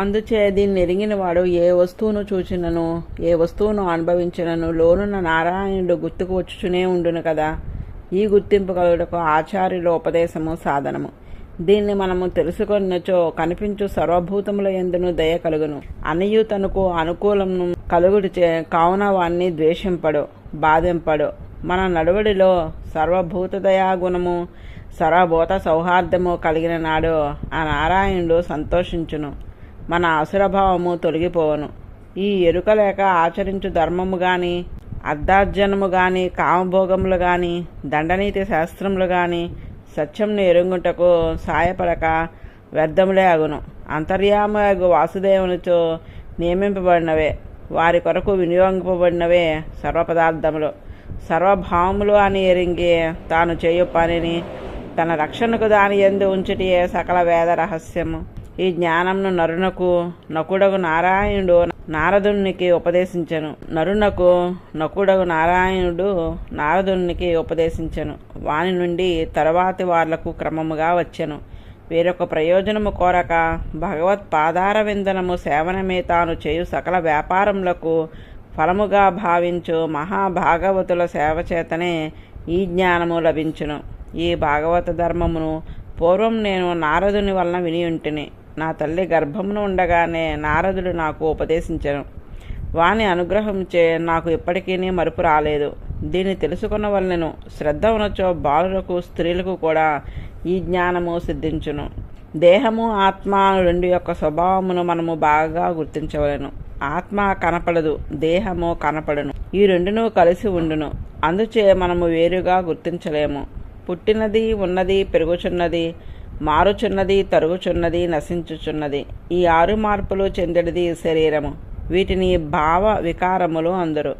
అందుచే దీన్ని ఎరిగిన వాడు ఏ వస్తువును చూచినను ఏ వస్తువును అనుభవించినను లోనున్న నారాయణుడు గుర్తుకు వచ్చుచునే ఉండును కదా. ఈ గుర్తింపు కలుగుటకు ఆచార్యుల ఉపదేశము సాధనము. దీన్ని మనము తెలుసుకొనిచో కనిపించు సర్వభూతముల యందును దయ కలుగును. అనియు తనకు అనుకూలమును కలుగుడిచే కావున వాణ్ణి ద్వేషింపడు, బాధింపడు. మన నడువడిలో సర్వభూత దయాగుణము సర్వభూత సౌహార్దము కలిగిన నాడు ఆ నారాయణుడు సంతోషించును. మన అసురభావము తొలగిపోవను. ఈ ఎరుక లేక ఆచరించు ధర్మము గాని, అర్ధార్జనము గాని, కామభోగములు గాని, దండనీతి శాస్త్రములు గాని సత్యంను ఎరుగుటకు సాయపడక వ్యర్థములే అగును. అంతర్యామగు వాసుదేవునితో నియమింపబడినవే, వారి కొరకు వినియోగింపబడినవే సర్వపదార్థములు. సర్వభావములు అని ఎరింగి తాను చేయు పనిని తన రక్షణకు దాని యందు ఉంచుటియే సకల వేద రహస్యము. ఈ జ్ఞానంను నకుడగు నారాయణుడు నారదునికి ఉపదేశించెను. నకుడగు నారాయణుడు నారదునికి ఉపదేశించెను. వాని నుండి తరువాతి వార్లకు క్రమముగా వచ్చెను. వేరొక ప్రయోజనము కోరక భగవత్ పాదార విందనము సేవనమే తాను చేయు సకల వ్యాపారములకు ఫలముగా భావించు మహాభాగవతుల సేవ చేతనే ఈ జ్ఞానము లభించును. ఈ భాగవత ధర్మమును పూర్వం నేను నారదుని వలన వినియుంటిని. నా తల్లి గర్భమును ఉండగానే నారదుడు నాకు ఉపదేశించెను. వాని అనుగ్రహంచే నాకు ఇప్పటికీ మరుపు రాలేదు. దీన్ని తెలుసుకున్న వలనను శ్రద్ధ ఉన్నచో బాలులకు స్త్రీలకు కూడా ఈ జ్ఞానము సిద్ధించును. దేహము ఆత్మ రెండు యొక్క స్వభావమును మనము బాగా గుర్తించవలెను. ఆత్మ కనపడదు, దేహము కనపడను. ఈ రెండును కలిసి ఉండును. అందుచే మనము వేరుగా గుర్తించలేము. పుట్టినది, ఉన్నది, పెరుగుచున్నది, మారుచున్నది, తరుగుచున్నది, నశించుచున్నది. ఈ 6 మార్పులు చెందడిది శరీరము. వీటిని భావ వికారములు అందరు.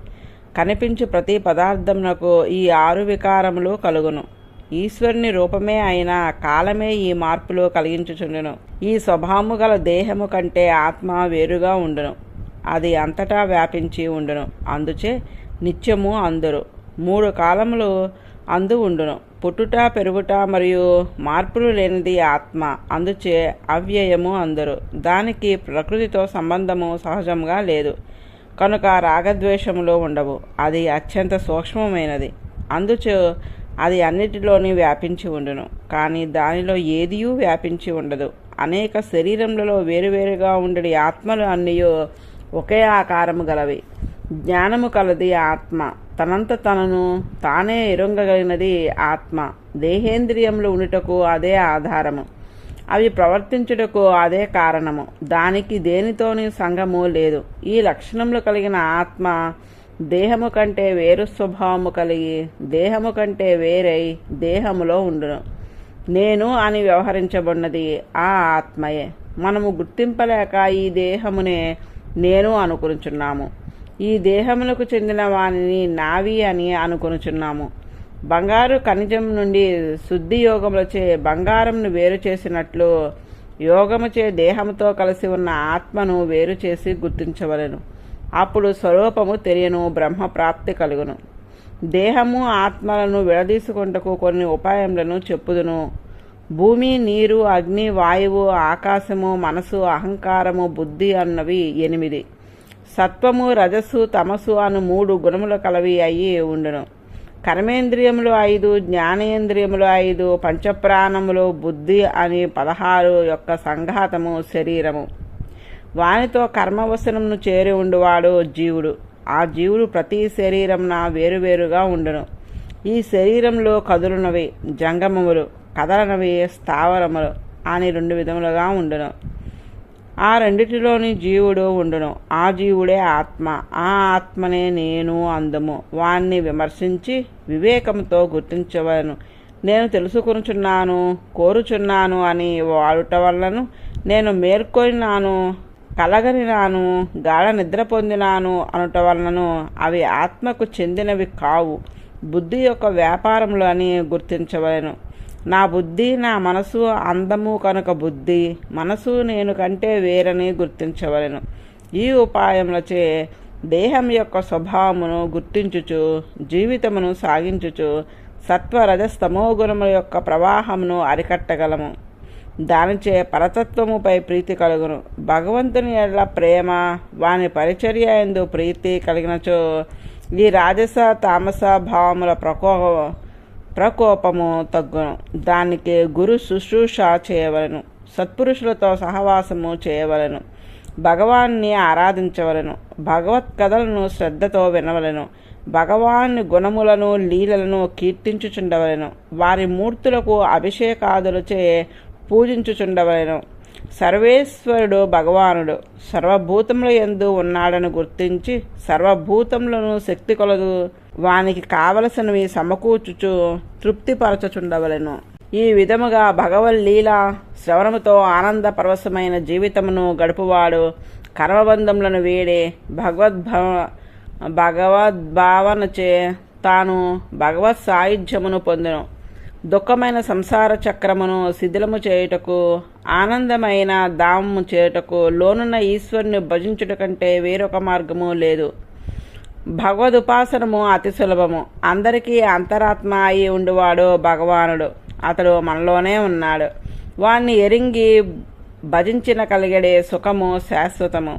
కనిపించు ప్రతి పదార్థమునకు ఈ 6 వికారములు కలుగును. ఈశ్వరుని రూపమే అయినా కాలమే ఈ మార్పులు కలిగించుచుండును. ఈ స్వభావము గల దేహము కంటే ఆత్మ వేరుగా ఉండును. అది అంతటా వ్యాపించి ఉండును. అందుచే నిత్యము అందరు 3 కాలములు అందు ఉండును. పుట్టుట, పెరుగుట మరియు మార్పులు లేనిది ఆత్మ. అందుచే అవ్యయము అందరు. దానికి ప్రకృతితో సంబంధము సహజంగా లేదు కనుక రాగద్వేషములు ఉండవు. అది అత్యంత సూక్ష్మమైనది. అందుచే అది అన్నిటిలోని వ్యాపించి ఉండును. కానీ దానిలో ఏదియూ వ్యాపించి ఉండదు. అనేక శరీరములలో వేరువేరుగా ఉండడి ఆత్మలు అన్నయూ ఒకే ఆకారము గలవి. జ్ఞానము కలది ఆత్మ. తనంత తనను తానే ఎరుంగగలిగినది ఆత్మ. దేహేంద్రియములు ఉండుటకు అదే ఆధారము. అవి ప్రవర్తించుటకు అదే కారణము. దానికి దేనితోని సంగము లేదు. ఈ లక్షణములు కలిగిన ఆత్మ దేహము కంటే వేరు స్వభావము కలిగి దేహము కంటే వేరై దేహములో ఉండును. నేను అని వ్యవహరించబడినది ఆ ఆత్మయే. మనము గుర్తింపలేక ఈ దేహమునే నేను అనుకొనుచున్నాము. ఈ దేహములకు చెందిన వానిని నావి అని అనుకొనుచున్నాము. బంగారు ఖనిజం నుండి శుద్ధి యోగములచే బంగారంను వేరు చేసినట్లు యోగముచే దేహముతో కలిసి ఉన్న ఆత్మను వేరు చేసి గుర్తించవలెను. అప్పుడు స్వరూపము తెలియను, బ్రహ్మప్రాప్తి కలుగును. దేహము ఆత్మలను విడదీసుకుంటకు కొన్ని ఉపాయములను చెప్పుదును. భూమి, నీరు, అగ్ని, వాయువు, ఆకాశము, మనసు, అహంకారము, బుద్ధి అన్నవి 8. సత్వము, రజస్సు, తమసు అను 3 గుణములు కలవి అయి ఉండును. కర్మేంద్రియములు 5, జ్ఞానేంద్రియములు 5, పంచప్రాణములు, బుద్ధి అని 16 యొక్క సంఘాతము శరీరము. వానితో కర్మవసనమును చేరి ఉండువాడు జీవుడు. ఆ జీవుడు ప్రతి శరీరమున వేరువేరుగా ఉండును. ఈ శరీరంలో కదులునవి జంగమములు, కదలనవి స్థావరములు అని 2 విధములుగా ఉండును. ఆ రెండిటిలోని జీవుడు ఉండును. ఆ జీవుడే ఆత్మ. ఆ ఆత్మనే నేను అందము. వాణ్ణి విమర్శించి వివేకంతో గుర్తించవలను. నేను తెలుసుకొనుచున్నాను, కోరుచున్నాను అని వాడుట వలన నేను మేల్కొనినాను, కలగనినాను, గాఢ నిద్ర పొందినాను అనుట వలనను అవి ఆత్మకు చెందినవి కావు, బుద్ధి యొక్క వ్యాపారములు అని గుర్తించవలను. నా బుద్ధి, నా మనసు అందము కనుక బుద్ధి, మనసు నేను కంటే వేరని గుర్తించవలెను. ఈ ఉపాయములచే దేహం యొక్క స్వభావమును గుర్తించుచు జీవితమును సాగించుచు సత్వరజస్తమో గుణముల యొక్క ప్రవాహమును అరికట్టగలము. దానిచే పరతత్వముపై ప్రీతి కలుగును. భగవంతుని ఎడల ప్రేమ, వాని పరిచర్య యందు ప్రీతి కలిగినచో ఈ రాజస తామస భావముల ప్రకోపము తగ్గును. దానికి గురు శుశ్రూష చేయవలను, సత్పురుషులతో సహవాసము చేయవలను, భగవాన్ని ఆరాధించవలను, భగవత్ కథలను శ్రద్ధతో వినవలను, భగవాన్ని గుణములను లీలలను కీర్తించుచుండవలను, వారి మూర్తులకు అభిషేకాదులచే పూజించుచుండవలను. సర్వేశ్వరుడు భగవానుడు సర్వభూతముల యందు ఉన్నాడని గుర్తించి సర్వభూతములను శక్తి కొలదు వానికి కావలసినవి సమకూర్చుచు తృప్తిపరచుచుండవలను. ఈ విధముగా భగవల్లీల శ్రవణముతో ఆనంద పరవశమైన జీవితమును గడుపువాడు కర్మబంధములను వీడి భగవద్భావనచే తాను భగవత్ సాయుధ్యమును పొందును. దుఃఖమైన సంసార చక్రమును శిథిలము చేయుటకు, ఆనందమైన ధామము చేయుటకు లోనున్న ఈశ్వరుని భజించుట కంటే వేరొక మార్గము లేదు. భగవదుపాసనము అతి సులభము. అందరికీ అంతరాత్మ అయి ఉండువాడు భగవానుడు. అతడు మనలోనే ఉన్నాడు. వాణ్ణి ఎరింగి భజించిన కలిగడే సుఖము శాశ్వతము.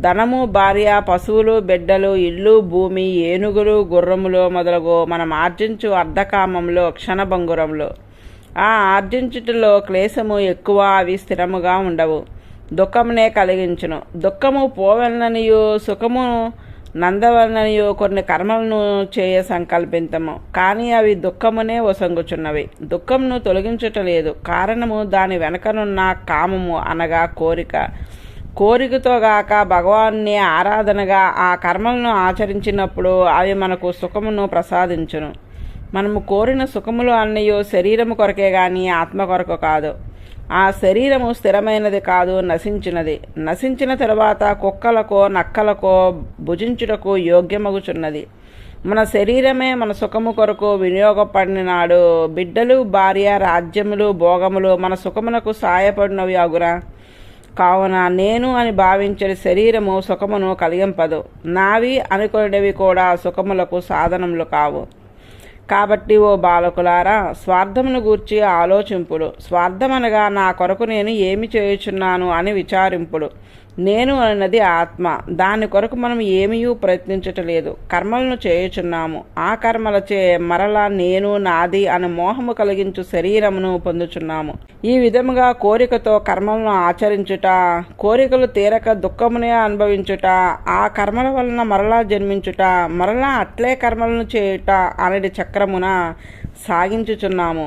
ధనము, భార్య, పశువులు, బిడ్డలు, ఇల్లు, భూమి, ఏనుగులు, గుర్రములు మొదలగు మనం ఆర్జించు అర్ధకామంలో క్షణభంగురములు. ఆ ఆర్జించుటలో క్లేశము ఎక్కువ, అవి స్థిరముగా ఉండవు, దుఃఖమునే కలిగించును. దుఃఖము పోవలననియు సుఖము నందవలననియు కొన్ని కర్మలను చేయ సంకల్పింతము, కానీ అవి దుఃఖమునే వసంగుచున్నవి. దుఃఖమును తొలగించుటలేదు. కారణము దాని వెనకనున్న కామము అనగా కోరిక. కోరికతో గాక భగవాన్ని ఆరాధనగా ఆ కర్మలను ఆచరించినప్పుడు అవి మనకు సుఖమును ప్రసాదించును. మనము కోరిన సుఖములు అన్నయో శరీరము కొరకే గాని ఆత్మ కొరకు కాదు. ఆ శరీరము స్థిరమైనది కాదు, నశించినది. నశించిన తరువాత కుక్కలకో నక్కలకో భుజించుటకు యోగ్యమగుచున్నది. మన శరీరమే మన సుఖము కొరకు వినియోగపడినాడు. బిడ్డలు, భార్య, రాజ్యములు, భోగములు మన సుఖమునకు సాయపడినవి అగురా. కావున నేను అని భావించిన శరీరము సుఖమును కలిగింపదు. నావి అనుకునేవి కూడా సుఖములకు సాధనములు కావు. కాబట్టి ఓ బాలకులారా, స్వార్థమును గూర్చి ఆలోచింపుడు. స్వార్థమనగా నా కొరకు నేను ఏమి చేయుచున్నాను అని విచారింపుడు. నేను అన్నది ఆత్మ. దాని కొరకు మనం ఏమీ ప్రయత్నించటలేదు, కర్మలను చేయుచున్నాము. ఆ కర్మలచే మరలా నేను, నాది అని మోహము కలిగించు శరీరమును పొందుచున్నాము. ఈ విధముగా కోరికతో కర్మలను ఆచరించుట, కోరికలు తీరక దుఃఖమునే అనుభవించుట, ఆ కర్మల వలన మరలా జన్మించుట, మరలా అట్లే కర్మలను చేయుట అనేది చక్రమున సాగించుచున్నాము.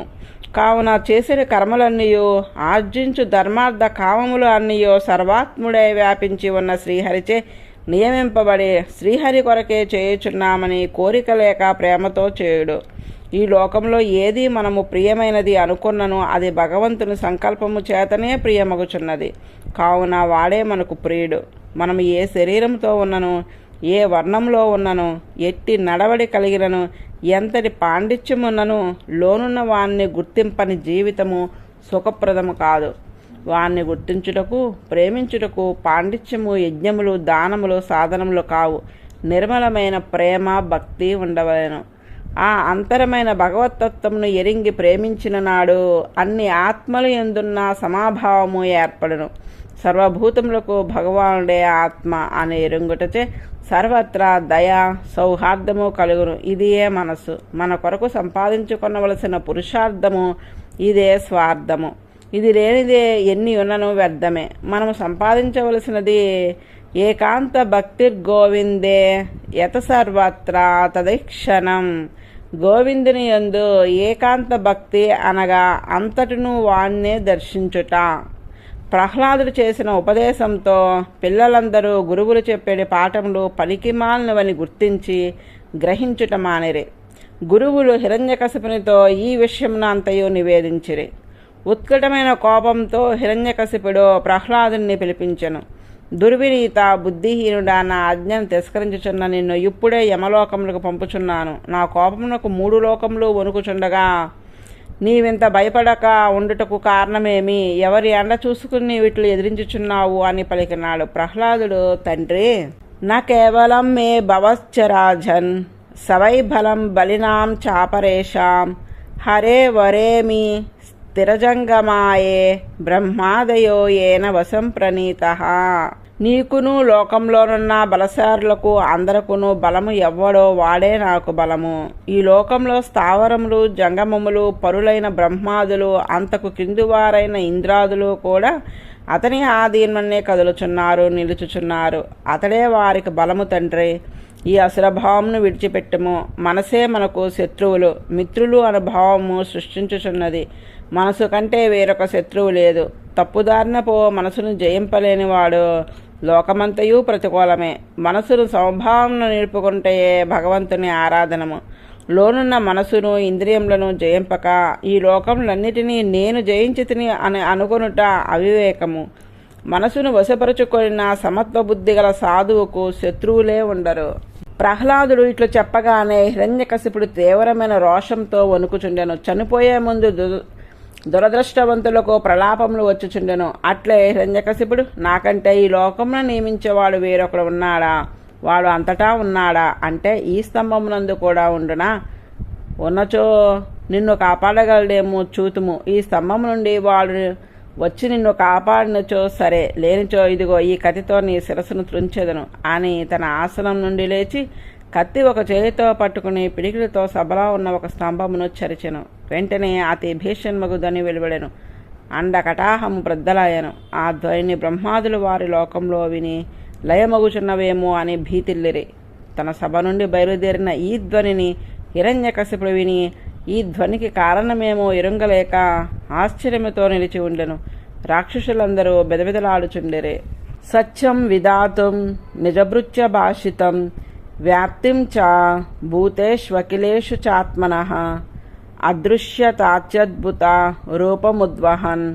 కావున చేసిన కర్మలన్నయో ఆర్జించు ధర్మార్థ కామములు అన్నయో సర్వాత్ముడై వ్యాపించి ఉన్న శ్రీహరిచే నియమింపబడి శ్రీహరి కొరకే చేయుచున్నామని కోరిక లేక ప్రేమతో చేయుడు. ఈ లోకంలో ఏది మనము ప్రియమైనది అనుకున్నను అది భగవంతుని సంకల్పము చేతనే ప్రియమగుచున్నది. కావున వాడే మనకు ప్రియుడు. మనం ఏ శరీరంతో ఉన్నను, ఏ వర్ణంలో ఉన్నను, ఎట్టి నడవడి కలిగినను, ఎంతటి పాండిత్యమున్నను లోనున్న వాణ్ణి గుర్తింపని జీవితము సుఖప్రదము కాదు. వాణ్ణి గుర్తించుటకు, ప్రేమించుటకు పాండిత్యము, యజ్ఞములు, దానములు సాధనములు కావు. నిర్మలమైన ప్రేమ, భక్తి ఉండవలెను. ఆ అంతరమైన భగవతత్వమును ఎరింగి ప్రేమించిన నాడు అన్ని ఆత్మలు ఎందున్న సమాభావము ఏర్పడును. సర్వభూతములకు భగవానుడే ఆత్మ అని ఎరుంగుటచే సర్వత్రా దయ, సౌహార్దము కలుగును. ఇదియే మనసు. మన కొరకు సంపాదించుకొనవలసిన పురుషార్థము ఇదే స్వార్థము. ఇది లేనిదే ఎన్ని ఉన్నను వ్యర్థమే. మనము సంపాదించవలసినది ఏకాంత భక్తిర్గోవిందే యత సర్వత్రా తదక్షణం. గోవిందుని యందు ఏకాంత భక్తి అనగా అంతటిను వాణ్ణే దర్శించుట. ప్రహ్లాదుడు చేసిన ఉపదేశంతో పిల్లలందరూ గురువులు చెప్పేటి పాఠములు పనికిమాలినవని గుర్తించి గ్రహించుట మానిరి. గురువులు హిరణ్యకశిపునితో ఈ విషయమును అంతయు నివేదించిరి. ఉత్కటమైన కోపంతో హిరణ్యకశిపుడు ప్రహ్లాదుని పిలిపించెను. దుర్వినీత, బుద్ధిహీనుడా, నా ఆజ్ఞను తిరస్కరించుచున్న నిన్ను ఇప్పుడే యమలోకములకు పంపుచున్నాను. నా కోపమునకు 3 లోకములు వణుకుచుండగా నీవింత భయపడక ఉండుటకు కారణమేమి? ఎవరి అండ చూసుకుని వీటిని ఎదిరించుచున్నావు అని పలికినాడు. ప్రహ్లాదుడు, తండ్రి, నా కేవలం మే భవశ్చరాజన్ సవై బలం బలినాం చాపరేషాం హరే వరేమి స్థిరజంగమాయే బ్రహ్మాదయో ఏన వశం ప్రణీతః. నీకును లోకంలోనున్న బలశారులకు అందరకును బలము ఎవ్వడో వాడే నాకు బలము. ఈ లోకంలో స్థావరములు జంగమములు పరులైన బ్రహ్మాదులు అంతకు కిందివారైన ఇంద్రాదులు కూడా అతని ఆధీనమనే కదులుచున్నారు నిలుచుచున్నారు. అతడే వారికి బలము తండ్రి. ఈ అసురభావమును విడిచిపెట్టము. మనసే మనకు శత్రువులు మిత్రులు అనుభావము సృష్టించుచున్నది. మనసు కంటే వేరొక శత్రువు లేదు. తప్పుదారిన మనసును జయింపలేనివాడు లోకమంతయు ప్రతికూలమే. మనసును సమభావమును నిలుపుకుంటే భగవంతుని ఆరాధనము. లోనున్న మనసును ఇంద్రియములను జయింపక ఈ లోకములన్నిటినీ నేను జయించితిని అని అనుకొనుట అవివేకము. మనసును వశపరుచుకొనిన సమత్వ బుద్ధి గల సాధువుకు శత్రువులే ఉండరు. ప్రహ్లాదుడు ఇట్లు చెప్పగానే హిరణ్యకశిపుడు తీవ్రమైన రోషంతో వణుకుచుండెను. చనిపోయే ముందు దురదృష్టవంతులకు ప్రలాపములు వచ్చుచుండెను. అట్లే హిరణ్యకశిపుడు, నాకంటే ఈ లోకంలో నియమించేవాడు వేరొకడు ఉన్నాడా? వాడు అంతటా ఉన్నాడా? అంటే ఈ స్తంభమునందు కూడా ఉండునా? ఉన్నచో నిన్ను కాపాడగలడేమో చూతుము. ఈ స్తంభం నుండి వాడు వచ్చి నిన్ను కాపాడినచో సరే, లేనిచో ఇదిగో ఈ కత్తితో నీ శిరస్సును త్రుంచెదను అని తన ఆసనం నుండి లేచి కత్తి ఒక చేతితో పట్టుకుని పిడికిలతో సభలో ఉన్న ఒక స్తంభమును చరిచెను. వెంటనే అతి భీషణమగు ధ్వని వెలువడెను. అండకటాహము ప్రద్దలాయను. ఆ ధ్వనిని బ్రహ్మాదులు వారి లోకంలో విని లయమగుచున్నవేమో అని భీతిల్లిరి. తన సభ నుండి బయలుదేరిన ఈ ధ్వనిని హిరణ్యకశిపుడు విని ఈ ధ్వనికి కారణమేమో ఎరుంగలేక ఆశ్చర్యముతో నిలిచి ఉండెను. రాక్షసులందరూ బెదబెదలాడుచుండిరి. సత్యం విధాతుం నిజభృత్య భాషితం వ్యాప్తిం చ భూతేష్వఖిలేషు చాత్మనః అదృశ్యతాత్యద్భుత రూపముద్వహన్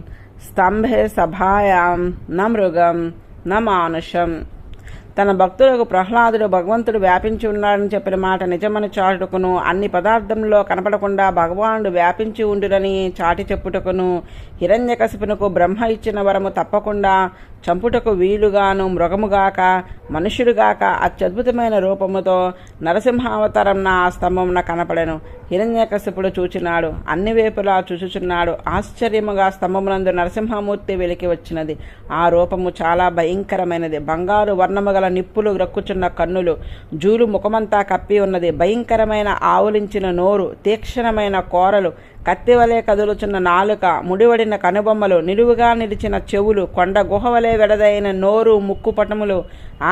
స్తంభే సభాయాం న మృగం న మానుషం. తన భక్తులకు ప్రహ్లాదుడు భగవంతుడు వ్యాపించి ఉన్నాడని చెప్పిన మాట నిజమని చాటుకును, అన్ని పదార్థంలో కనపడకుండా భగవానుడు వ్యాపించి ఉండునని చాటి చెప్పుటకును, హిరణ్యకశిపునకు బ్రహ్మ ఇచ్చిన వరము తప్పకుండా చంపుటకు వీలుగాను మృగముగాక మనుష్యుడుగాక అత్యద్భుతమైన రూపముతో నరసింహావతారంన ఆ స్తంభమున కనపడెను. హిరణ్యకశిపుడు చూచినాడు, అన్ని వైపులా చూచుచున్నాడు. ఆశ్చర్యముగా స్తంభమునందు నరసింహమూర్తి వెలికి వచ్చినది. ఆ రూపము చాలా భయంకరమైనది. బంగారు వర్ణము గల నిప్పులు గ్రక్కుచున్న కన్నులు, జూలు ముఖమంతా కప్పి ఉన్నది. భయంకరమైన ఆవులించిన నోరు, తీక్షణమైన కోరలు, కత్తివలే కదులుచున్న నాలుక, ముడివడిన కనుబొమ్మలు, నిలువుగా నిలిచిన చెవులు, కొండ గుహవలే వెడదైన నోరు, ముక్కుపటములు,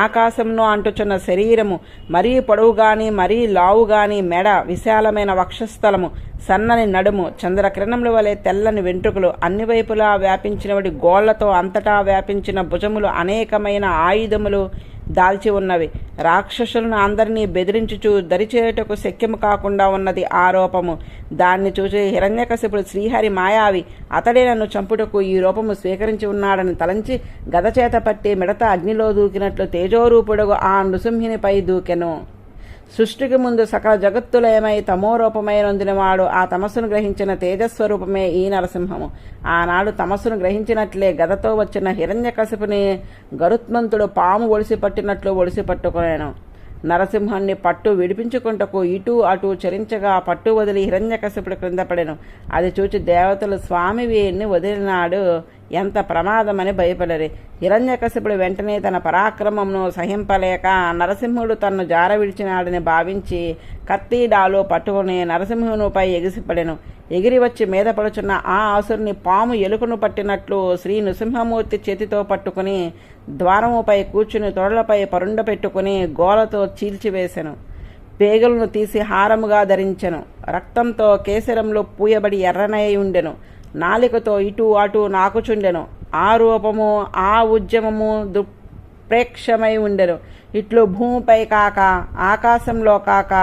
ఆకాశంలో అంటుచున్న శరీరము, మరీ పొడవుగాని మరీ లావుగాని మెడ, విశాలమైన వక్షస్థలము, సన్నని నడుము, చంద్రకిరణముల వలె తెల్లని వెంట్రుకలు, అన్ని వైపులా వ్యాపించినవడి గోళ్లతో అంతటా వ్యాపించిన భుజములు, అనేకమైన ఆయుధములు దాల్చి ఉన్నవి. రాక్షసులను అందరినీ బెదిరించుచు దరిచేయుటకు శక్యము కాకుండా ఉన్నది ఆ రూపము. దాన్ని చూసి హిరణ్యకశిపుడు శ్రీహరి మాయావి, అతడే నన్ను చంపుటకు ఈ రూపము స్వీకరించి ఉన్నాడని తలంచి గదచేత పట్టి మిడత అగ్నిలో దూకినట్లు తేజోరూపుడుగు ఆ నృసింహినిపై దూకెను. సృష్టికి ముందు సకల జగత్తులయమై తమోరూపమై నొందినవాడు ఆ తమస్సును గ్రహించిన తేజస్వరూపమే ఈ నరసింహము. ఆనాడు తమస్సును గ్రహించినట్లే గదతో వచ్చిన హిరణ్యకశిపుని గరుత్మంతుడు పాము ఒడిసి పట్టినట్లు ఒడిసి పట్టుకునేను. నరసింహాన్ని పట్టు విడిపించుకుంటకు ఇటు అటు చరించగా పట్టు వదిలి హిరణ్యకశిపుడు క్రింద పడెను. అది చూచి దేవతలు స్వామి వీరిని వదిలినాడు, ఎంత ప్రమాదమని భయపడరి. హిరణ్యకశిపుడు వెంటనే తన పరాక్రమమును సహింపలేక నరసింహుడు తన్ను జార విడిచినాడని భావించి కత్తిడాలు పట్టుకుని నరసింహునిపై ఎగిసిపడెను. ఎగిరి వచ్చి మీద పడుచున్న ఆ ఆసురుని పాము ఎలుకను పట్టినట్లు శ్రీ నృసింహమూర్తి చేతితో పట్టుకుని ద్వారముపై కూర్చుని తొడలపై పరుండ పెట్టుకుని గోలతో చీల్చివేశెను. పేగులను తీసి హారముగా ధరించెను. రక్తంతో కేసరంలో పూయబడి ఎర్రనై ఉండెను. నాలికతో ఇటు అటు నాకుచుండెను. ఆ రూపము ఆ ఉద్యమము దుప్రేక్షమై ఉండెను. ఇట్లు భూమిపై కాక ఆకాశంలో కాక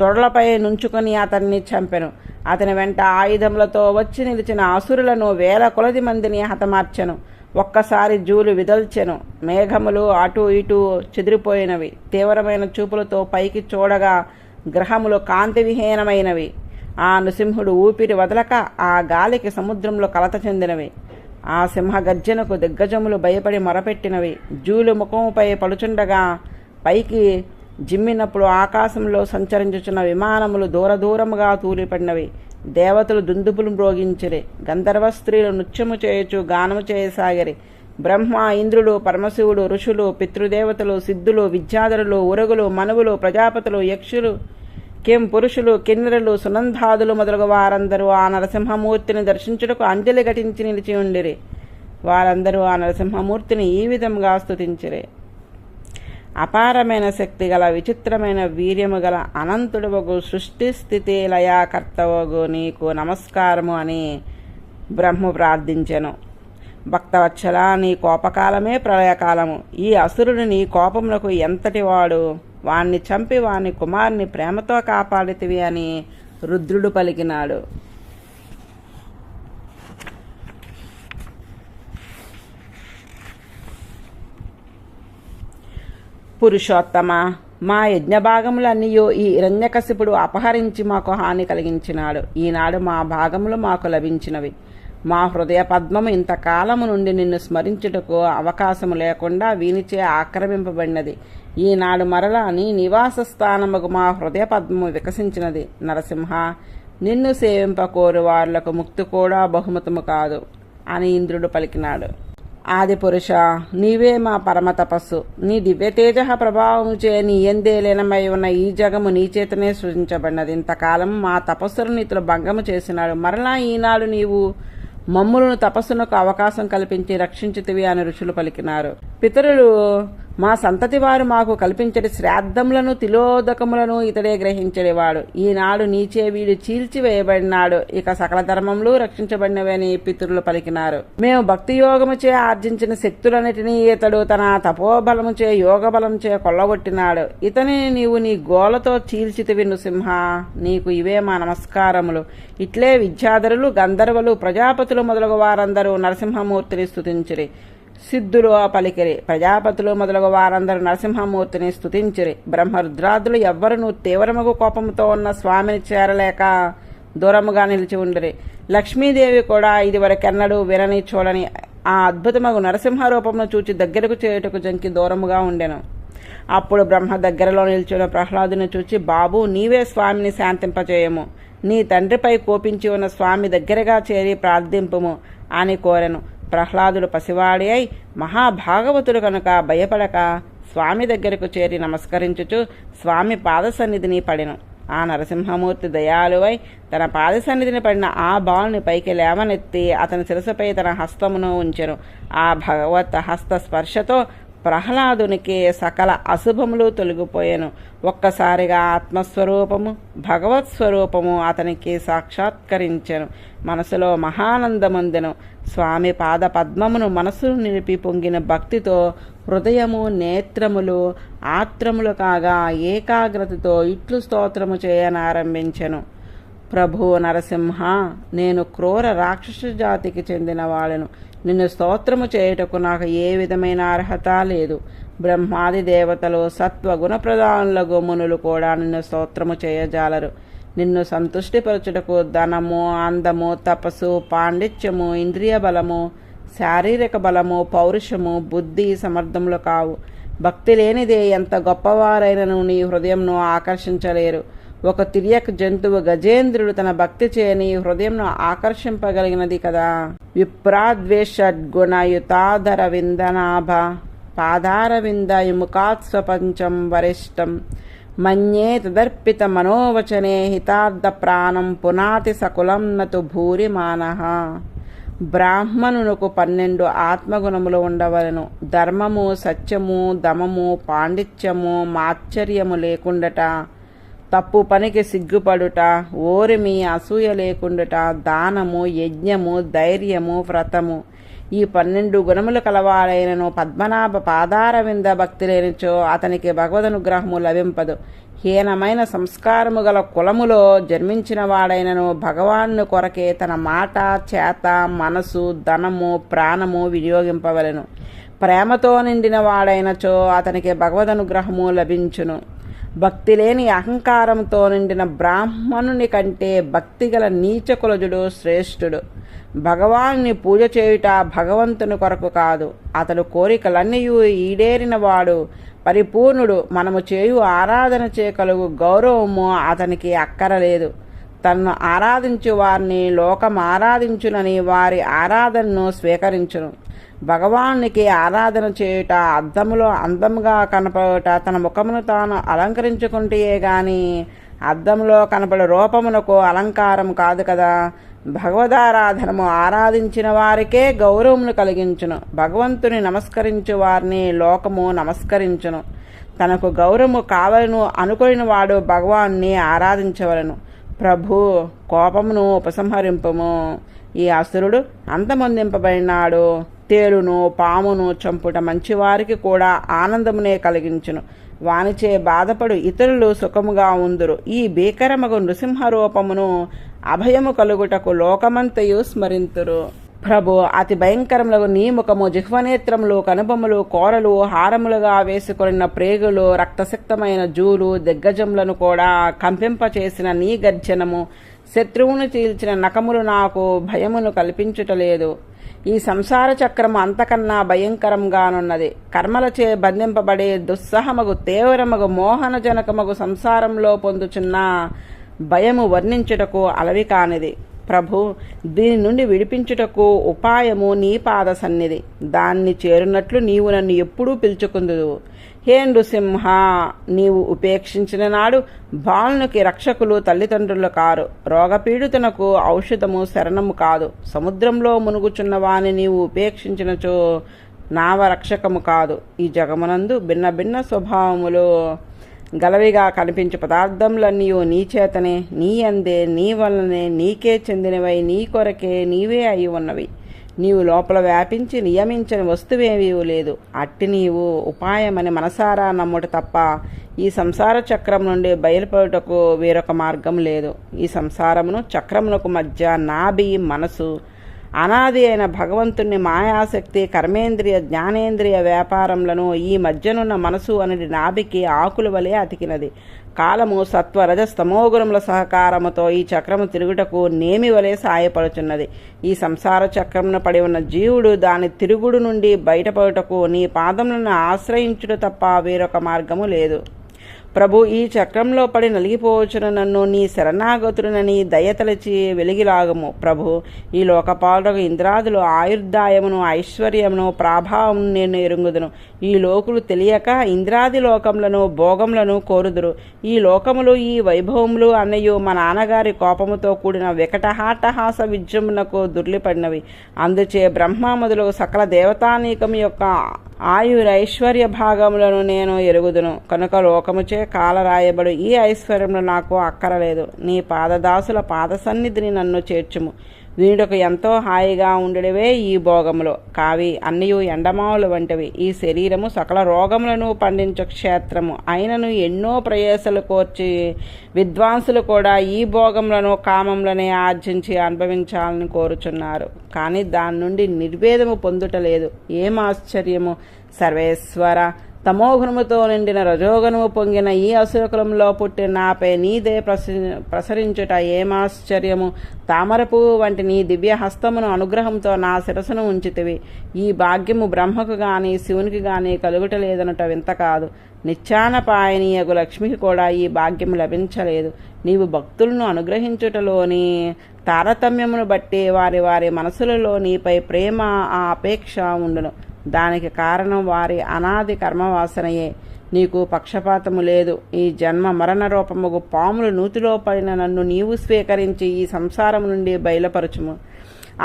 తొడలపై నుంచుకొని అతన్ని చంపెను. అతని వెంట ఆయుధములతో వచ్చి నిలిచిన అసురులను వేల కొలది మందిని హతమార్చెను. ఒక్కసారి జూలు విదల్చెను. మేఘములు అటు ఇటు చెదిరిపోయినవి. తీవ్రమైన చూపులతో పైకి చూడగా గ్రహములు కాంతివిహీనమైనవి. ఆ నృసింహుడు ఊపిరి వదలక ఆ గాలికి సముద్రంలో కలత చెందినవి. ఆ సింహ గర్జనకు దిగ్గజములు భయపడి మొరపెట్టినవి. జూలు ముఖముపై పడుచుండగా పైకి జిమ్మినప్పుడు ఆకాశంలో సంచరించుచున్న విమానములు దూరదూరముగా తూలిపడినవి. దేవతలు దుందుపులు మ్రోగించిరి. గంధర్వ స్త్రీలు నృత్యము చేయుచు గానము చేయసాగిరి. బ్రహ్మ, ఇంద్రుడు, పరమశివుడు, ఋషులు, పితృదేవతలు, సిద్ధులు, విద్యాధరులు, ఉరగులు, మనువులు, ప్రజాపతులు, యక్షులు, కిం పురుషులు, కిన్నెరలు, సునందాదులు మొదలగు వారందరూ ఆ నరసింహమూర్తిని దర్శించుటకు అంజలి ఘటించి నిలిచి ఉండిరి. వారందరూ ఆ నరసింహమూర్తిని ఈ విధంగా స్తుతించిరి. అపారమైన శక్తి గల, విచిత్రమైన వీర్యము గల, అనంతుడవగు, సృష్టి స్థితి లయాకర్తవగు నీకు నమస్కారము అని బ్రహ్మ ప్రార్థించెను. భక్తవత్సల, నీ కోపకాలమే ప్రళయకాలము. ఈ అసురుడు నీ కోపములకు ఎంతటి వాడు? వాణ్ణి చంపి వాని కుమారుని ప్రేమతో కాపాడితివి అని రుద్రుడు పలికినాడు. పురుషోత్తమ, మా యజ్ఞభాగములన్నయో ఈ హిరణ్యకశిపుడు అపహరించి మాకు హాని కలిగించినాడు. ఈనాడు మా భాగములు మాకు లభించినవి. మా హృదయ పద్మము ఇంతకాలము నుండి నిన్ను స్మరించుటకు అవకాశము లేకుండా వీనిచే ఆక్రమింపబడినది. ఈనాడు మరలా నీ నివాస స్థానముకు మా హృదయ పద్మము వికసించినది. నరసింహ, నిన్ను సేవింపకోరు వారులకు ముక్తి కూడా బహుమతము కాదు అని ఇంద్రుడు పలికినాడు. ఆది పురుష, నీవే మా పరమ తపస్సు. నీ దివ్యతేజ ప్రభావముచే నీ ఎందే లీనమై ఉన్న ఈ జగము నీ చేతనే సృజించబడినది. ఇంతకాలం మా తపస్సును నీతులు భంగము చేసినాడు. మరలా ఈనాడు నీవు మమ్ములను తపస్సునకు అవకాశం కల్పించి రక్షించితివి అని ఋషులు పలికినారు. పితరులు మా సంతతి వారు మాకు కల్పించడి శ్రాద్ధములను తిలోదకములను ఇతడే గ్రహించడేవాడు. ఈనాడు నీచే వీడు చీల్చివేయబడినాడు. ఇక సకల ధర్మములు రక్షించబడినవని పితరులు పలికినారు. మేము భక్తి యోగముచే ఆర్జించిన శక్తులన్నిటినీ ఇతడు తన తపోబలముచే యోగ బలముచే కొల్లగొట్టినాడు. ఇతనిని నీవు నీ గోలతో చీల్చితివి నృసింహ. నీకు ఇవే మా నమస్కారములు. ఇట్లే విద్యాధరులు, గంధర్వులు, ప్రజాపతులు మొదలగు వారందరూ నరసింహమూర్తిని స్తుతించిరి. సిద్ధులు పలికిరి. ప్రజాపతులు మొదలగు వారందరూ నరసింహమూర్తిని స్తుతించిరి. బ్రహ్మరుద్రాదులు ఎవ్వరునూ తీవ్రముగు కోపంతో ఉన్న స్వామిని చేరలేక దూరముగా నిలిచి ఉండిరి. లక్ష్మీదేవి కూడా ఇదివరకెన్నడూ వినని చూడని ఆ అద్భుతమగు నరసింహ రూపమును చూచి దగ్గరకు చేయుటకు జంకి దూరముగా ఉండెను. అప్పుడు బ్రహ్మ దగ్గరలో నిల్చున్న ప్రహ్లాదుని చూచి, బాబు, నీవే స్వామిని శాంతింపచేయము. నీ తండ్రిపై కోపించి ఉన్న స్వామి దగ్గరగా చేరి ప్రార్థింపుము అని కోరెను. ప్రహ్లాదుడు పసివాడి అయి మహాభాగవతుడు కనుక భయపడక స్వామి దగ్గరకు చేరి నమస్కరించుచు స్వామి పాదసన్నిధిని పడెను. ఆ నరసింహమూర్తి దయాళువై తన పాదసన్నిధిని పడిన ఆ బాలుని పైకి లేవనెత్తి అతని శిరసుపై తన హస్తమును ఉంచెను. ఆ భగవత్ హస్త స్పర్శతో ప్రహ్లాదునికి సకల అశుభములు తొలగిపోయాను. ఒక్కసారిగా ఆత్మస్వరూపము, భగవత్ స్వరూపము అతనికి సాక్షాత్కరించెను. మనసులో మహానందమందెను. స్వామి పాద పద్మమును మనసును నిలిపి పొంగిన భక్తితో హృదయము, నేత్రములు ఆత్రములు కాగా ఏకాగ్రతతో ఇట్లు స్తోత్రము చేయనారంభించెను. ప్రభు నరసింహ, నేను క్రూర రాక్షస జాతికి చెందిన వాడను. నిన్ను స్తోత్రము చేయుటకు నాకు ఏ విధమైన అర్హత లేదు. బ్రహ్మాది దేవతలు, సత్వగుణ ప్రధానులకు మునులు కూడా నిన్ను స్తోత్రము చేయజాలరు. నిన్ను సంతుష్టిపరచుటకు ధనము, అందము, తపస్సు, పాండిత్యము, ఇంద్రియ బలము, శారీరక బలము, పౌరుషము, బుద్ధి సమర్థములు కావు. భక్తి లేనిదే ఎంత గొప్పవారైనను నీ హృదయంను ఆకర్షించలేరు. ఒక తిర్యక్ జంతువు గజేంద్రుడు తన భక్తి చేయని హృదయంను ఆకర్షింపగలిగినది కదా. విప్రాద్వేషడ్గుణయుతాధర విందనాభ పాదారవిందయుముఖాత్స్వపంచం వరిష్టం మన్యే తదర్పిత మనోవచనే హితార్థ ప్రాణం పునాతి సకులం నతు భూరి మానః. బ్రాహ్మణునకు 12 ఆత్మగుణములు ఉండవలను. ధర్మము, సత్యము, దమము, పాండిత్యము, మాత్సర్యము లేకుండట, తప్పు పనికి సిగ్గుపడుట, ఓరిమి, అసూయ లేకుండుట, దానము, యజ్ఞము, ధైర్యము, వ్రతము. ఈ 12 గుణములు కలవాడైనను పద్మనాభ పాదారవింద భక్తి లేనిచో అతనికి భగవదనుగ్రహము లభింపదు. హీనమైన సంస్కారము గల కులములో జన్మించిన వాడైనను భగవాను కొరకే తన మాట, చేత, మనసు, ధనము, ప్రాణము వినియోగింపవలెను. ప్రేమతో నిండిన వాడైనచో అతనికి భగవదనుగ్రహము లభించును. భక్తి లేని అహంకారంతో నిండిన బ్రాహ్మణుని కంటే భక్తిగల నీచకులజుడు శ్రేష్ఠుడు. భగవాన్ని పూజ చేయుట భగవంతుని కొరకు కాదు. అతడు కోరికలన్నీ ఈడేరినవాడు, పరిపూర్ణుడు. మనము చేయు ఆరాధన చేయగలుగు గౌరవము అతనికి అక్కరలేదు. తన్ను ఆరాధించు వారిని లోకం ఆరాధించునని వారి ఆరాధనను స్వీకరించును. భగవానునికి ఆరాధన చేయుట, అద్దములో అందముగా కనపడుట, తన ముఖమును తాను అలంకరించుకుంటే గాని అద్దంలో కనపడే రూపమునకు అలంకారం కాదు కదా. భగవదారాధనము ఆరాధించిన వారికే గౌరవమును కలిగించును. భగవంతుని నమస్కరించు వారిని లోకము నమస్కరించును. తనకు గౌరవము కావలను అనుకుని వాడు భగవాన్ని ఆరాధించవలను. ప్రభు, కోపమును ఉపసంహరింపము. ఈ అసురుడు అంతమొందింపబడినాడు. తేలును పామును చంపుట మంచివారికి కూడా ఆనందమునే కలిగించును. వానిచే బాధపడు ఇతరులు సుఖముగా ఉందురు. ఈ భీకరమగు నృసింహరూపమును అభయము కలుగుటకు లోకమంతయు స్మరింతురు. ప్రభు, అతి భయంకరములకు నీ ముఖము, జిహ్వనేత్రములు, కనుబొమ్మలు, కోరలు, హారములుగా వేసుకొనిన ప్రేగులు, రక్తసిక్తమైన జూలు, దిగ్గజములను కూడా కంపింపచేసిన నీ గర్జనము, శత్రువును చీల్చిన నఖములు నాకు భయమును కల్పించుటలేదు. ఈ సంసార చక్రము అంతకన్నా భయంకరంగానున్నది. కర్మలచే బంధింపబడే దుస్సహమగు తీవ్రమగు మోహనజనకమగు సంసారంలో పొందుచున్న భయము వర్ణించుటకు అలవి కానిది. ప్రభు, దీని నుండి విడిపించుటకు ఉపాయము నీ పాద సన్నిధి. దాన్ని చేరున్నట్లు నీవు నన్ను ఎప్పుడూ పిలుచుకుందువు. హే నృసింహ, నీవు ఉపేక్షించిన నాడు బాలునికి రక్షకులు తల్లిదండ్రులు కారు. రోగపీడితునకు ఔషధము శరణము కాదు. సముద్రంలో మునుగుచున్న వాని నీవు ఉపేక్షించినచో నావ రక్షకము కాదు. ఈ జగమునందు భిన్న భిన్న స్వభావములు గలవిగా కనిపించు పదార్థములన్నీ నీ చేతనే, నీ అందే, నీ వలనే, నీకే చెందినవై, నీ కొరకే నీవే అయి ఉన్నవి. నీవు లోపల వ్యాపించి నియమించని వస్తువేమీ లేదు. అట్టి నీవు ఉపాయమని మనసారా నమ్ముట తప్ప ఈ సంసార చక్రం నుండి బయలుపడుటకు వేరొక మార్గం లేదు. ఈ సంసారమును చక్రమునకు మధ్య నాభి మనసు, అనాది అయిన భగవంతుని మాయాశక్తి, కర్మేంద్రియ జ్ఞానేంద్రియ వ్యాపారములను ఈ మధ్యనున్న మనసు అనేది నాభికి ఆకుల వలె అతికినది. కాలము సత్వ రజస్తమోగుణముల సహకారముతో ఈ చక్రము తిరుగుటకు నేమి వలె సాయపడుచున్నది. ఈ సంసార చక్రమును పడి ఉన్న జీవుడు దాని తిరుగుడు నుండి బయటపడుటకు నీ పాదములను ఆశ్రయించుట తప్ప వేరొక మార్గము లేదు. ప్రభు, ఈ చక్రంలో పడి నలిగిపోవచ్చున నన్ను నీ శరణాగతులనని దయతలచి వెలిగిలాగము. ప్రభు, ఈ లోకపాలకు ఇంద్రాదులు ఆయుర్దాయమును, ఐశ్వర్యమును, ప్రాభావమును నేను ఎరుగుదును. ఈ లోకులు తెలియక ఇంద్రాది లోకములను, భోగములను కోరుదురు. ఈ లోకములు, ఈ వైభవములు అన్నయు మా నాన్నగారి కోపముతో కూడిన వికటహాటహాస విద్యమునకు దుర్లిపడినవి. అందుచే బ్రహ్మ మొదలు సకల దేవతానీకం యొక్క ఆయురైశ్వర్య భాగములను నేను ఎరుగుదును. కనుక లోకముచే కాలరాయబడు ఈ ఐశ్వర్యములు నాకు అక్కరలేదు. నీ పాదదాసుల పాద సన్నిధిని నన్ను చేర్చుము. వీడుకు ఎంతో హాయిగా ఉండేవే ఈ భోగములు కావి, అన్నయు ఎండమావులు వంటివి. ఈ శరీరము సకల రోగములను పండించు క్షేత్రము అయినను ఎన్నో ప్రయాసలు కోర్చి విద్వాంసులు కూడా ఈ భోగములను, కామములనే ఆర్జించి అనుభవించాలని కోరుచున్నారు. కానీ దాని నుండి నిర్వేదము పొందుటలేదు. ఏం ఆశ్చర్యము! సర్వేశ్వర, తమోగుణముతో నిండిన రజోగుణము పొంగిన ఈ అసురకులంలో పుట్టిన నాపై నీదే ప్రసరించుట ఏమాశ్చర్యము! తామరపువ్వు వంటి నీ దివ్య హస్తమును అనుగ్రహంతో నా శిరసును ఉంచితివి. ఈ భాగ్యము బ్రహ్మకు గాని శివునికి గాని కలుగుటలేదనుట వింత కాదు. నిత్యానపాయనీయగు లక్ష్మికి కూడా ఈ భాగ్యము లభించలేదు. నీవు భక్తులను అనుగ్రహించుటలోని తారతమ్యమును బట్టి వారి వారి మనసులలో నీపై ప్రేమ, ఆ అపేక్ష ఉండును. దానికి కారణం వారి అనాది కర్మవాసనయే. నీకు పక్షపాతము లేదు. ఈ జన్మ మరణ రూపముగు పాములు నూతిలో పడిన నన్ను నీవు స్వీకరించి ఈ సంసారం నుండి బయలుపరచుము.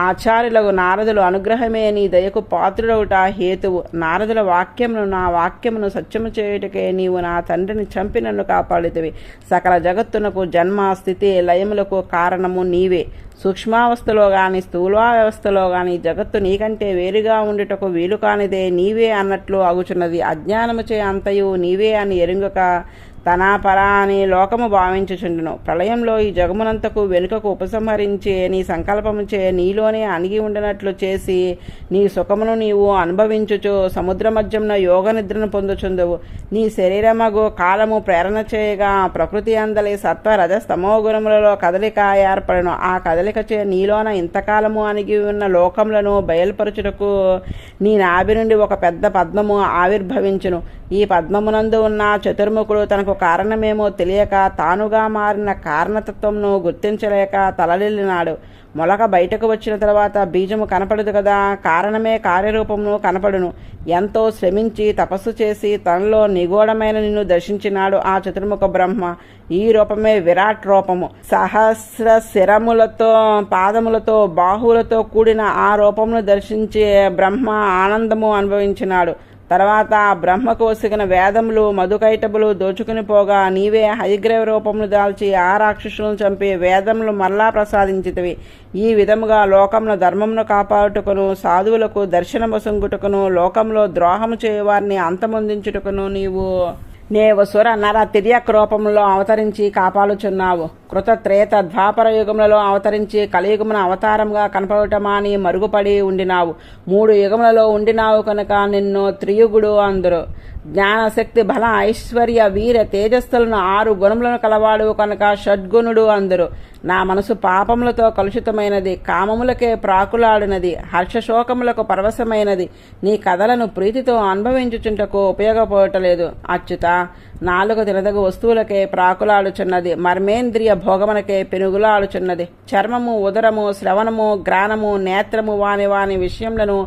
ఆచార్యులకు నారదులు అనుగ్రహమే నీ దయకు పాత్రుడవుట హేతువు. నారదుల వాక్యమును, నా వాక్యమును సత్యము చేయుటకే నీవు నా తండ్రిని చంపి నన్ను కాపాడితివి. సకల జగత్తునకు జన్మ, స్థితి, లయములకు కారణము నీవే. సూక్ష్మావస్థలో గాని స్థూలావస్థలో గాని జగత్తు నీకంటే వేరుగా ఉండుటకు వీలు కానిదే నీవే అన్నట్లు అగుచున్నది. అజ్ఞానముచే అంతయు నీవే అని ఎరుంగక తనా పరా అని లోకము భావించుచుండును. ప్రళయంలో ఈ జగమునంతకు వెనుకకు ఉపసంహరించి నీ సంకల్పముచే నీలోనే అణిగి ఉండనట్లు చేసి నీ సుఖమును నీవు అనుభవించుచు సముద్ర మధ్యంలో యోగ నిద్రను పొందుచుందువు. నీ శరీరమగు కాలము ప్రేరణ చేయగా ప్రకృతి అందలి సత్వ రజస్తమో గుణములలో కదలిక ఏర్పడను. ఆ కదలికచే నీలోన ఇంతకాలము అణిగి ఉన్న లోకములను బయలుపరచుటకు నీ నాభి నుండి ఒక పెద్ద పద్మము ఆవిర్భవించును. ఈ పద్మమునందు ఉన్న చతుర్ముఖుడు తనకు కలుగుటకు కారణమేమో తెలియక తానుగా మారిన కారణతత్వంను గుర్తించలేక తలలిల్లినాడు. మొలక బయటకు వచ్చిన తర్వాత బీజము కనపడదు కదా, కారణమే కార్యరూపమును కనపడును. ఎంతో శ్రమించి తపస్సు చేసి తనలో నిగూఢమైన నిన్ను దర్శించినాడు ఆ చతుర్ముఖ బ్రహ్మ. ఈ రూపమే విరాట్ రూపము. సహస్ర శిరములతో, పాదములతో, బాహువులతో కూడిన ఆ రూపమును దర్శించి బ్రహ్మ ఆనందము అనుభవించినాడు. తర్వాత బ్రహ్మకు వసిగిన వేదములు మధుకైటబులు దోచుకుని పోగా నీవే హయగ్రీవ రూపమును దాల్చి ఆ రాక్షసులను చంపి వేదములు మరలా ప్రసాదించితివి. ఈ విధముగా లోకమును ధర్మమును కాపాడుటకును, సాధువులకు దర్శనమొసంగుటకును, లోకంలో ద్రోహము చేయువారిని అంతమొందించుటకును నీవు నేవసుర నర తిర్యక్ రూపంలో అవతరించి కాపాడుచున్నావు. కృత త్రేత ద్వాపర యుగములలో అవతరించి కలియుగమున అవతారంగా కనపడటమాని మరుగుపడి ఉండినావు. 3 యుగములలో ఉండినావు కనుక నిన్ను త్రియుగుడు అందరు. జ్ఞానశక్తి బల ఐశ్వర్య వీర తేజస్సులను 6 గుణములను కలవాడు కనుక షడ్గుణుడు అందరు. నా మనసు పాపములతో కలుషితమైనది, కామములకే ప్రాకులాడినది, హర్షశోకములకు పరవశమైనది. నీ కథలను ప్రీతితో అనుభవించుచుంటకు ఉపయోగపడటలేదు. అచ్యుత, నాలుగు తినదగు వస్తువులకే ప్రాకులాడుచున్నది, మర్మేంద్రియ భోగమునకే పెనుగులాడుచున్నది. చర్మము, ఉదరము, శ్రవణము, గ్రాణము, నేత్రము వాని వాని విషయములను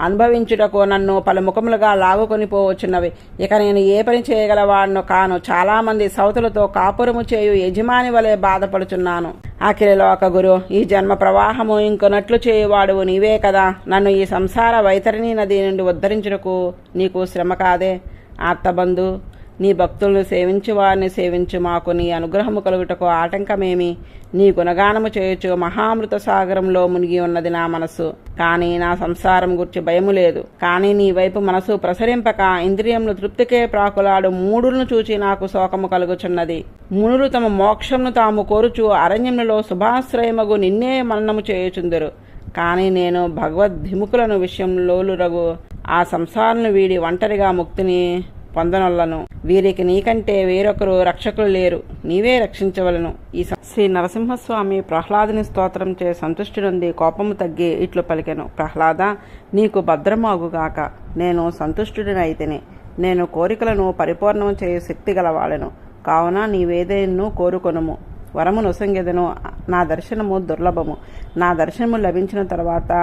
అనుభవించుటకు నన్ను పలుముఖములుగా లాగుకొని పోవచ్చున్నవి. ఇక నేను ఏ పని చేయగలవాడును కాను. చాలామంది సౌతులతో కాపురము చేయు యజమాని వలె బాధపడుచున్నాను. అఖిలలోక గురు, ఈ జన్మ ప్రవాహము ఇంకొనట్లు చేయువాడువు నీవే కదా. నన్ను ఈ సంసార వైతరిణి నది నుండి ఉద్ధరించుటకు నీకు శ్రమ కాదే. ఆర్తబంధు, నీ భక్తులను సేవించి వారిని సేవించు. మాకు నీ అనుగ్రహము కలుగుటకు ఆటంకమేమి? నీ గుణగానము చేయొచ్చు. మహామృత సాగరంలో మునిగి ఉన్నది నా మనస్సు, కానీ నా సంసారం గురించి భయము లేదు. కానీ నీ వైపు మనసు ప్రసరింపక ఇంద్రియములు తృప్తికే ప్రాకులాడు మూడులను చూచి నాకు శోకము కలుగుచున్నది. మునులు తమ మోక్షమును తాము కోరుచు అరణ్యములలో శుభాశ్రయమగు నిన్నే మననము చేయుచుందరు. కానీ నేను భగవద్భిముఖులను విషయంలోలురగు ఆ సంసారాలను వీడి ఒంటరిగా ముక్తిని పొందనొల్లను. వీరికి నీకంటే వేరొకరు రక్షకులు లేరు, నీవే రక్షించవలను. ఈ శ్రీ నరసింహస్వామి ప్రహ్లాదుని స్తోత్రం చే సంతుష్టి నుండి కోపము తగ్గి ఇట్లు పలికెను. ప్రహ్లాద, నీకు భద్రమాగుగాక. నేను సంతుష్టుడినైతిని. నేను కోరికలను పరిపూర్ణము చేయు శక్తి గలవాడను. కావున నీవేదేను కోరుకొనుము, వరము నొసంగెదను. నా దర్శనము దుర్లభము. నా దర్శనము లభించిన తర్వాత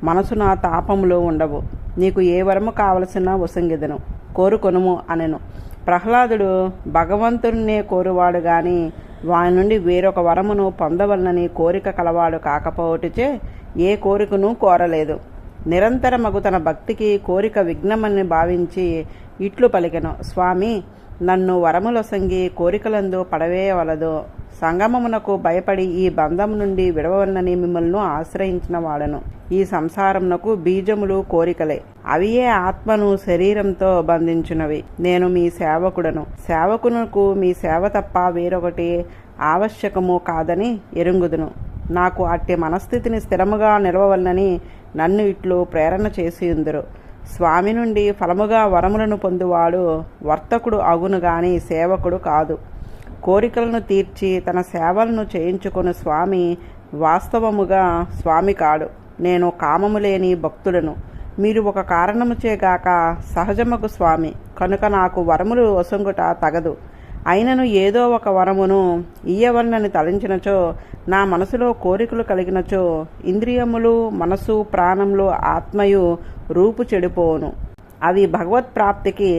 మనసున తాపములు ఉండవు. నీకు ఏ వరము కావలసిన వసంగెదను, కోరుకొనుము అనెను. ప్రహ్లాదుడు భగవంతుడినే కోరువాడు గాని వాని నుండి వేరొక వరమును పొందవలనని కోరిక కలవాడు కాకపోవటిచే ఏ కోరికను కోరలేదు. నిరంతరమగు తన భక్తికి కోరిక విఘ్నమని భావించి ఇట్లు పలికెను. స్వామి, నన్ను వరములొసంగి కోరికలందు పడవేయవలదు. సంగమమునకు భయపడి ఈ బంధం నుండి విడవలనని మిమ్మల్ని ఆశ్రయించిన వాడను. ఈ సంసారమునకు బీజములు కోరికలే. అవియే ఆత్మను శరీరంతో బంధించునవి. నేను మీ సేవకుడను. సేవకునకు మీ సేవ తప్ప వేరొకటి ఆవశ్యకము కాదని ఎరుంగుదును. నాకు అట్టి మనస్థితిని స్థిరముగా నిలవవలనని నన్ను ఇట్లు ప్రేరణ చేసియుందురు. స్వామి నుండి ఫలముగా వరములను పొందువాడు వర్తకుడు అగును గాని సేవకుడు కాదు. కోరికలను తీర్చి తన సేవలను చేయించుకుని స్వామి వాస్తవముగా స్వామి కాడు. నేను కామము లేని భక్తుడను. మీరు ఒక కారణము చేగాక సహజముకు స్వామి కనుక నాకు వరములు వసంగుట తగదు. అయినను ఏదో ఒక వరమును ఇయ్యవలనని తలంచినచో, నా మనసులో కోరికలు కలిగినచో ఇంద్రియములు, మనసు, ప్రాణములు, ఆత్మయు రూపు చెడిపోవును. అవి భగవత్ప్రాప్తికి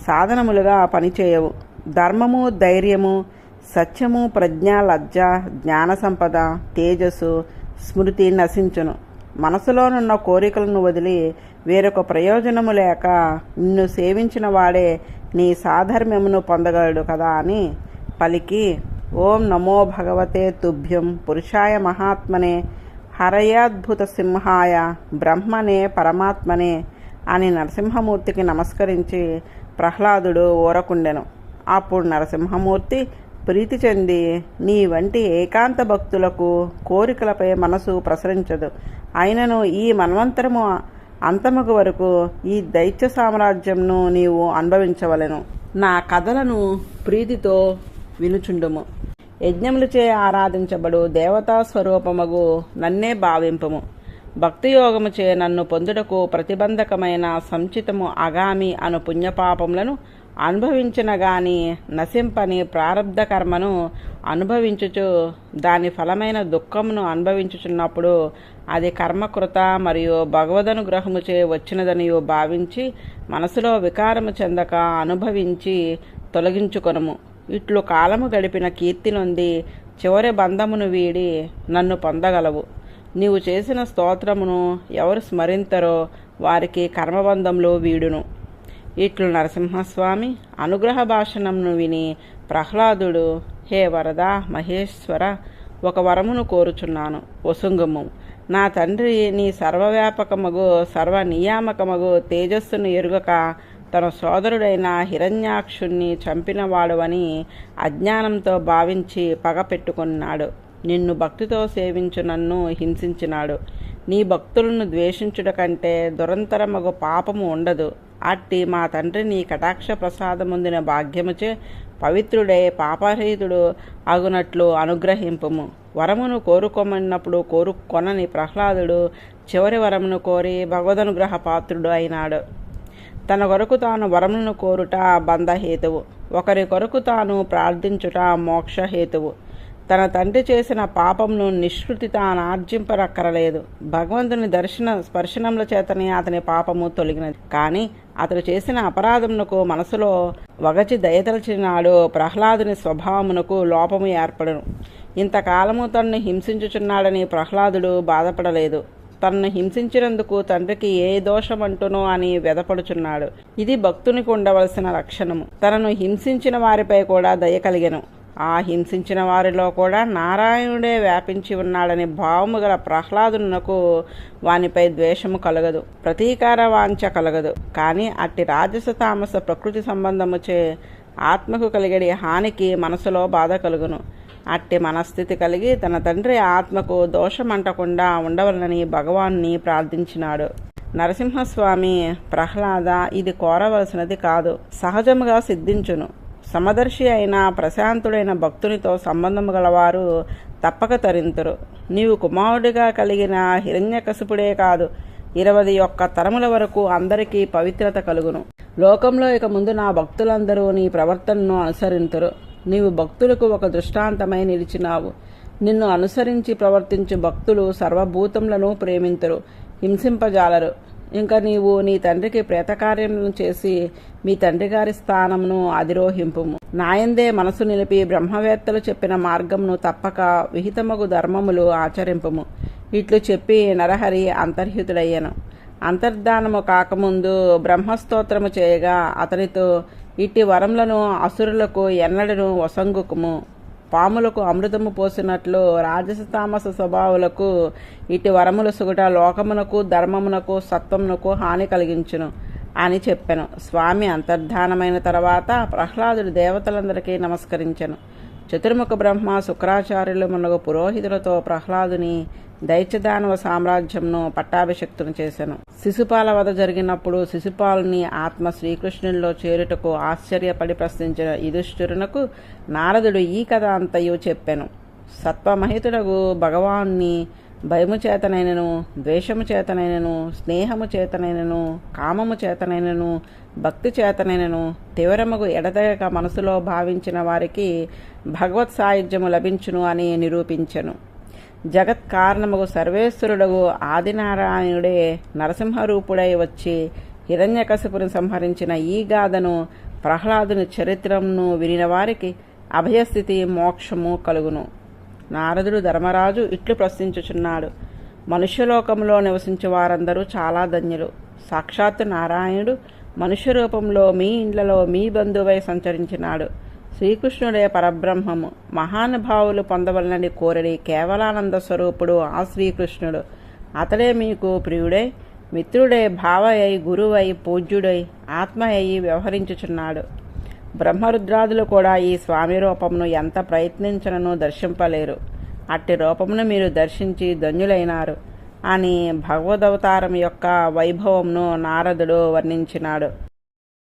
సాధనములుగా పనిచేయవు. ధర్మము, ధైర్యము, సత్యము, ప్రజ్ఞ, లజ్జ, జ్ఞాన సంపద, తేజస్సు, స్మృతి నశించును. మనసులోనున్న కోరికలను వదిలి వేరొక ప్రయోజనము లేక నిన్ను సేవించిన వాడే నీ సాధర్మ్యమును పొందగలడు కదా అని పలికి, ఓం నమో భగవతే తుభ్యం పురుషాయ మహాత్మనే హరయాద్భుత సింహాయ బ్రహ్మనే పరమాత్మనే అని నరసింహమూర్తికి నమస్కరించి ప్రహ్లాదుడు ఊరకుండెను. అప్పుడు నరసింహమూర్తి ప్రీతి చెంది, నీ వంటి ఏకాంత భక్తులకు కోరికలపై మనసు ప్రసరించదు. అయినను ఈ మన్వంతరము అంతముకు వరకు ఈ దైత్య సామ్రాజ్యంను నీవు అనుభవించవలెను. నా కథలను ప్రీతితో వినుచుండుము. యజ్ఞములచే ఆరాధించబడు దేవతా స్వరూపమగు నన్నే భావింపము. భక్తియోగముచే నన్ను పొందుటకు ప్రతిబంధకమైన సంచితము అగామి అను పుణ్యపాపములను అనుభవించిన గాని నశింపని ప్రారబ్ధ కర్మను అనుభవించుచు దాని ఫలమైన దుఃఖమును అనుభవించుచున్నప్పుడు అది కర్మకృత మరియు భగవదనుగ్రహముచే వచ్చినదనియు భావించి మనసులో వికారము చెందక అనుభవించి తొలగించుకొనుము. ఇట్లు కాలము గడిపిన కీర్తి నొంది చివరి బంధమును వీడి నన్ను పొందగలవు. నీవు చేసిన స్తోత్రమును ఎవరు స్మరింతరో వారికి కర్మబంధంలో వీడును. ఇట్లు నరసింహస్వామి అనుగ్రహ భాషణంను విని ప్రహ్లాదుడు, హే వరద మహేశ్వర, ఒక వరమును కోరుచున్నాను, ఒసుంగుము. నా తండ్రి నీ సర్వవ్యాపకమగు సర్వనియామకమగు తేజస్సును ఎరుగక తన సోదరుడైన హిరణ్యాక్షుణ్ణి చంపినవాడువని అజ్ఞానంతో భావించి పగ పెట్టుకున్నాడు. నిన్ను భక్తితో సేవించు నన్ను హింసించినాడు. నీ భక్తులను ద్వేషించుట కంటే దురంతరమగు పాపము ఉండదు. అట్టి మా తండ్రి నీ కటాక్ష ప్రసాదముందిన భాగ్యముచే పవిత్రుడై పాపరహితుడు అగునట్లు అనుగ్రహింపుము. వరమును కోరుకోమన్నప్పుడు కోరుకొనని ప్రహ్లాదుడు చివరి వరమును కోరి భగవదనుగ్రహ పాత్రుడు అయినాడు. తన కొరకు తాను వరములను కోరుట బంధహేతువు, ఒకరి కొరకు తాను ప్రార్థించుట మోక్షహేతువు. తన తండ్రి చేసిన పాపంను నిష్కృతి తాను ఆర్జింపరక్కరలేదు. భగవంతుని స్పర్శనముల చేతనే అతని పాపము తొలగినది. కానీ అతడు చేసిన అపరాధమునకు మనసులో వగచి దయతలచినాడు ప్రహ్లాదుని స్వభావమునకు లోపము ఏర్పడును. ఇంతకాలము తన్ను హింసించుచున్నాడని ప్రహ్లాదుడు బాధపడలేదు. తన్ను హింసించినందుకు తండ్రికి ఏ దోషమంటునో అని వ్యధపడుచున్నాడు. ఇది భక్తునికి ఉండవలసిన లక్షణము. తనను హింసించిన వారిపై కూడా దయ కలిగెను. ఆ హింసించిన వారిలో కూడా నారాయణుడే వ్యాపించి ఉన్నాడని భావము గల ప్రహ్లాదునకు వానిపై ద్వేషము కలగదు, ప్రతీకార వాంఛ కలగదు. కానీ అట్టి రాజస తామస ప్రకృతి సంబంధముచే ఆత్మకు కలిగడి హానికి మనసులో బాధ కలుగును. అట్టి మనస్థితి కలిగి తన తండ్రి ఆత్మకు దోషమంటకుండా ఉండవలనని భగవాన్ని ప్రార్థించినాడు. నరసింహస్వామి, ప్రహ్లాద, ఇది కోరవలసినది కాదు, సహజముగా సిద్ధించును. సమదర్శి అయిన ప్రశాంతుడైన భక్తునితో సంబంధము గలవారు తప్పక తరింతురు. నీవు కుమారుడిగా కలిగిన హిరణ్యకశిపుడే కాదు, 21 తరముల వరకు అందరికీ పవిత్రత కలుగును. లోకంలో ఇక ముందు నా భక్తులందరూ నీ ప్రవర్తనను అనుసరింతురు. నీవు భక్తులకు ఒక దృష్టాంతమై నిలిచినావు. నిన్ను అనుసరించి ప్రవర్తించు భక్తులు సర్వభూతములను ప్రేమింతురు, హింసింపజాలరు. ఇంకా నీవు నీ తండ్రికి ప్రేతకార్యములను చేసి మీ తండ్రి గారి స్థానమును అధిరోహింపుము. నాయందే మనసు నిలిపి బ్రహ్మవేత్తలు చెప్పిన మార్గమును తప్పక విహితమగు ధర్మములు ఆచరింపుము. ఇట్లు చెప్పి నరహరి అంతర్హితుడయ్యను. అంతర్ధానము కాకముందు బ్రహ్మస్తోత్రము చేయగా అతనితో, ఇట్టి వరములను అసురులకు ఎన్నడను వసంగుకుము. పాములకు అమృతము పోసినట్లు రాజస తామస స్వభావులకు ఇటు వరముల సుగుట లోకమునకు ధర్మమునకు సత్వమునకు హాని కలిగించును అని చెప్పెను. స్వామి అంతర్ధానమైన తర్వాత ప్రహ్లాదుడు దేవతలందరికీ నమస్కరించెను. చతుర్ముఖ బ్రహ్మ శుక్రాచార్యులు మునగు పురోహితులతో ప్రహ్లాదుని దైత్యదానవ సామ్రాజ్యంను పట్టాభిషక్తును చేసెను. శిశుపాల వధ జరిగినప్పుడు శిశుపాలుని ఆత్మ శ్రీకృష్ణునిలో చేరుటకు ఆశ్చర్యపడి ప్రశ్నించిన యుధిష్ఠిరునకు నారదుడు ఈ కథ అంతయు చెప్పెను. సత్వమహితుడగు భగవాన్ని భయము చేతనైనను, ద్వేషము చేతనైనను, స్నేహము చేతనైనను, కామము చేతనైనను, భక్తి చేతనైనను తీవ్రముగు ఎడతెగక మనసులో భావించిన వారికి భగవత్ సాయుధ్యము లభించును అని నిరూపించెను. జగత్ కారణముగు సర్వేశ్వరుడగు ఆదినారాయణుడే నరసింహరూపుడై వచ్చి హిరణ్యకశిపుని సంహరించిన ఈ గాథను ప్రహ్లాదుని చరిత్రమును వినిన వారికి అభయస్థితి మోక్షము కలుగును. నారదుడు ధర్మరాజు ఇట్లు ప్రశ్నించుచున్నాడు. మనుష్యలోకంలో నివసించే వారందరూ చాలా ధన్యులు. సాక్షాత్తు నారాయణుడు మనుష్య రూపంలో మీ ఇండ్లలో మీ బంధువై సంచరించినాడు. శ్రీకృష్ణుడే పరబ్రహ్మము. మహానుభావులు పొందవలనని కోరడి కేవలానంద స్వరూపుడు ఆ శ్రీకృష్ణుడు. అతడే మీకు ప్రియుడై, మిత్రుడై, భావయై, గురువై, పూజ్యుడై, ఆత్మ అయి వ్యవహరించుచున్నాడు. బ్రహ్మరుద్రాదులు కూడా ఈ స్వామి రూపమును ఎంత ప్రయత్నించనను దర్శింపలేరు. అట్టి రూపమును మీరు దర్శించి ధన్యులైనారు అని భగవదవతారం యొక్క వైభవమును నారదుడు వర్ణించినాడు.